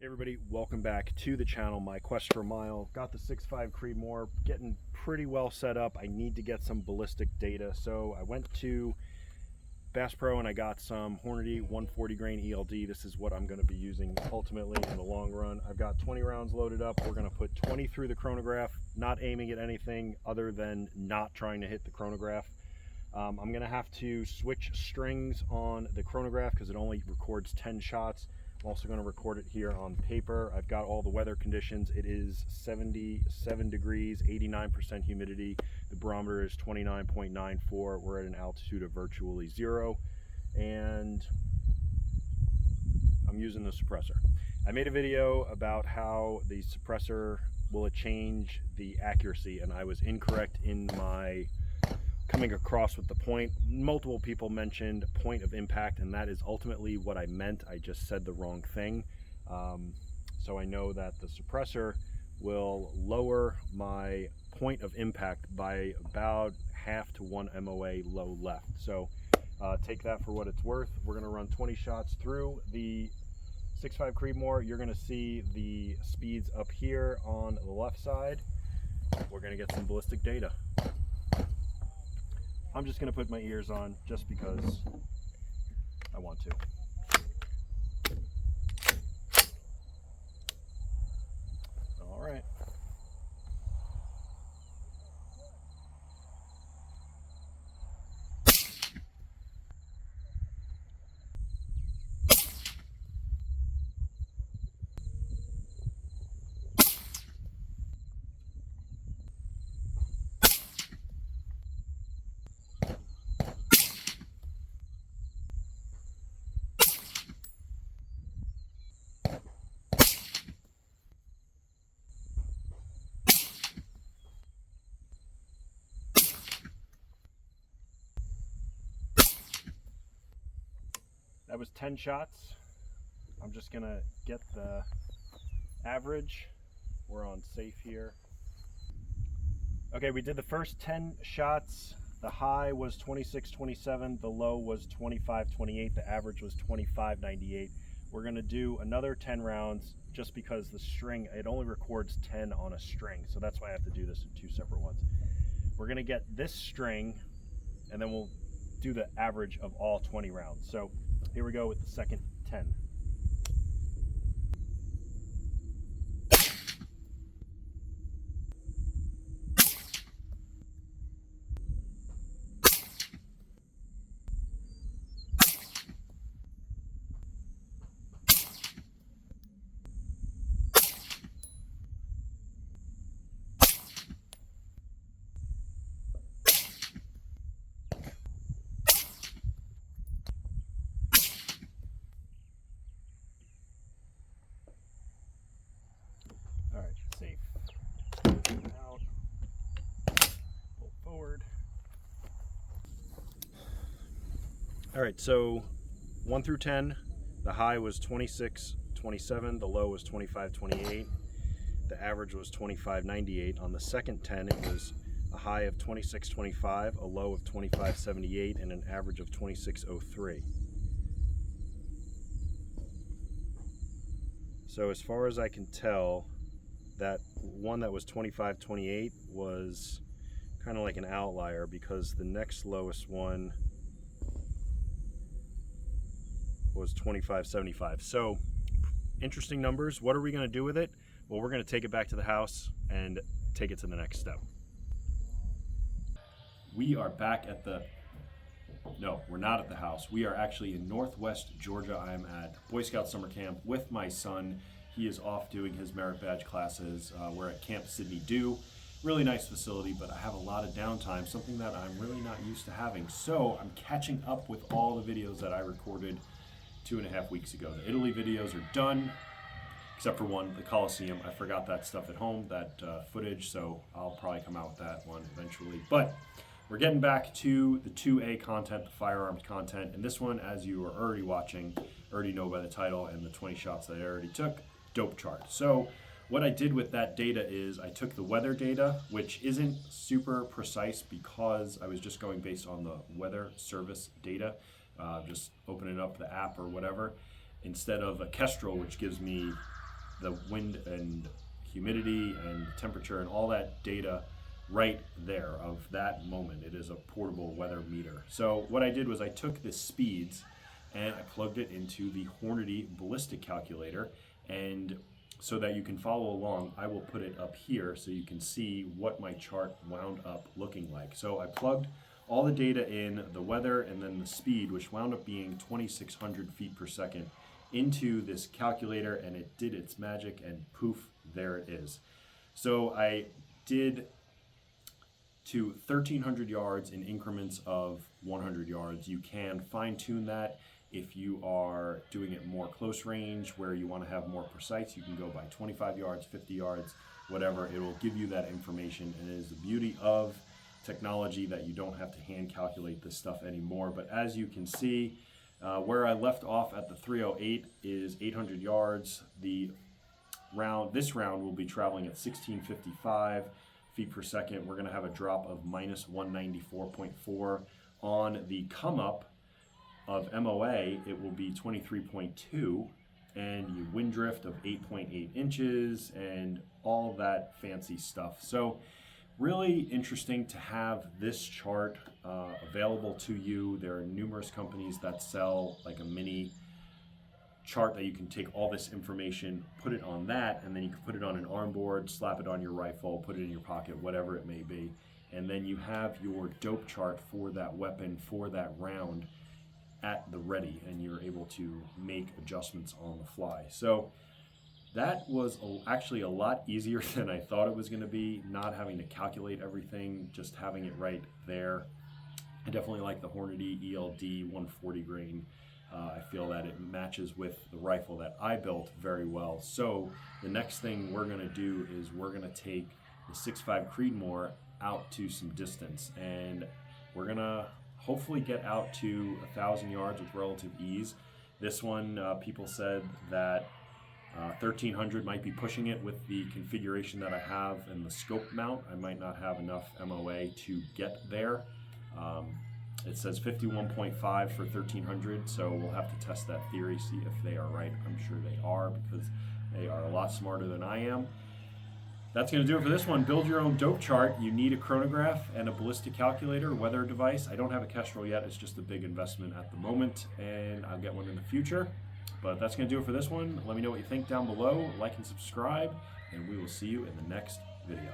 Hey everybody, welcome back to the channel. My quest for a mile. Got the 6.5 Creedmoor, getting pretty well set up. I need to get some ballistic data, so I went to Bass Pro and I got some Hornady 140 grain ELD. This is what I'm going to be using ultimately in the long run. I've got 20 rounds loaded up. We're going to put 20 through the chronograph, not aiming at anything other than not trying to hit the chronograph. I'm going to have to switch strings on the chronograph because it only records 10 shots. I'm also going to record it here on paper. I've got all the weather conditions. It is 77 degrees, 89% humidity. The barometer is 29.94. We're at an altitude of virtually 0. And I'm using the suppressor. I made a video about how the suppressor will change the accuracy, and I was incorrect in my coming across with the point. Multiple people mentioned point of impact, and that is ultimately what I meant. I just said the wrong thing. So I know that the suppressor will lower my point of impact by about half to 1 MOA low left. So take that for what it's worth. We're going to run 20 shots through the 6.5 Creedmoor. You're going to see the speeds up here on the left side. We're going to get some ballistic data. I'm just going to put my ears on just because I want to. All right. That was 10 shots. I'm just gonna get the average. We're on safe here. Okay, we did the first 10 shots. The high was 26.27, the low was 25.28, the average was 25.98. We're gonna do another 10 rounds just because the string, it only records 10 on a string, so that's why I have to do this in 2 separate ones. We're gonna get this string, and then we'll do the average of all 20 rounds. So here we go with the second 10. All right, safe. Out. Pull forward. All right, so 1 through 10, the high was 26.27, the low was 25.28, the average was 25.98. On the second 10, it was a high of 26.25, a low of 25.78, and an average of 26.03. So as far as I can tell, that one that was 25.28 was kind of like an outlier because the next lowest one was 25.75. So interesting numbers. What are we going to do with it? Well, we're going to take it back to the house and take it to the next step. We are back at the, no, we're not at the house. We are actually in Northwest Georgia. I'm at Boy Scout summer camp with my son. He is off doing his merit badge classes. We're at Camp Sydney Dew. Really nice facility, but I have a lot of downtime, something that I'm really not used to having. So I'm catching up with all the videos that I recorded 2.5 weeks ago. The Italy videos are done, except for one, the Coliseum. I forgot that stuff at home, that footage, so I'll probably come out with that one eventually. But we're getting back to the 2A content, the firearms content. And this one, as you are already watching, already know by the title and the 20 shots that I already took, dope chart. So what I did with that data is I took the weather data, which isn't super precise because I was just going based on the weather service data, just opening up the app or whatever, instead of a Kestrel, which gives me the wind and humidity and temperature and all that data right there of that moment. It is a portable weather meter. So what I did was I took the speeds and I plugged it into the Hornady ballistic calculator, and so that you can follow along, I will put it up here so you can see what my chart wound up looking like. So I plugged all the data in, the weather and then the speed, which wound up being 2,600 feet per second, into this calculator, and it did its magic, and poof, there it is. So I did to 1,300 yards in increments of 100 yards. You can fine tune that. If you are doing it more close range where you want to have more precise, you can go by 25 yards, 50 yards, whatever. It will give you that information, and it is the beauty of technology that you don't have to hand calculate this stuff anymore. But as you can see, where I left off at the 308 is 800 yards. This round will be traveling at 1655 feet per second. We're going to have a drop of minus 194.4. On the come up of MOA, it will be 23.2, and your wind drift of 8.8 inches and all that fancy stuff. So really interesting to have this chart available to you. There are numerous companies that sell like a mini chart that you can take all this information, put it on that, and then you can put it on an arm board, slap it on your rifle, put it in your pocket, whatever it may be. And then you have your dope chart for that weapon, for that round at the ready, and you're able to make adjustments on the fly. So that was actually a lot easier than I thought it was going to be, not having to calculate everything, just having it right there. I definitely like the Hornady ELD 140 grain. I feel that it matches with the rifle that I built very well. So the next thing we're going to do is we're going to take the 6.5 Creedmoor out to some distance, and we're going to hopefully get out to 1,000 yards with relative ease. This one, people said that 1,300 might be pushing it with the configuration that I have and the scope mount. I might not have enough MOA to get there. It says 51.5 for 1,300, so we'll have to test that theory, see if they are right. I'm sure they are, because they are a lot smarter than I am. That's going to do it for this one. Build your own dope chart. You need a chronograph and a ballistic calculator, weather device. I don't have a Kestrel yet. It's just a big investment at the moment, and I'll get one in the future. But that's going to do it for this one. Let me know what you think down below. Like and subscribe, and we will see you in the next video.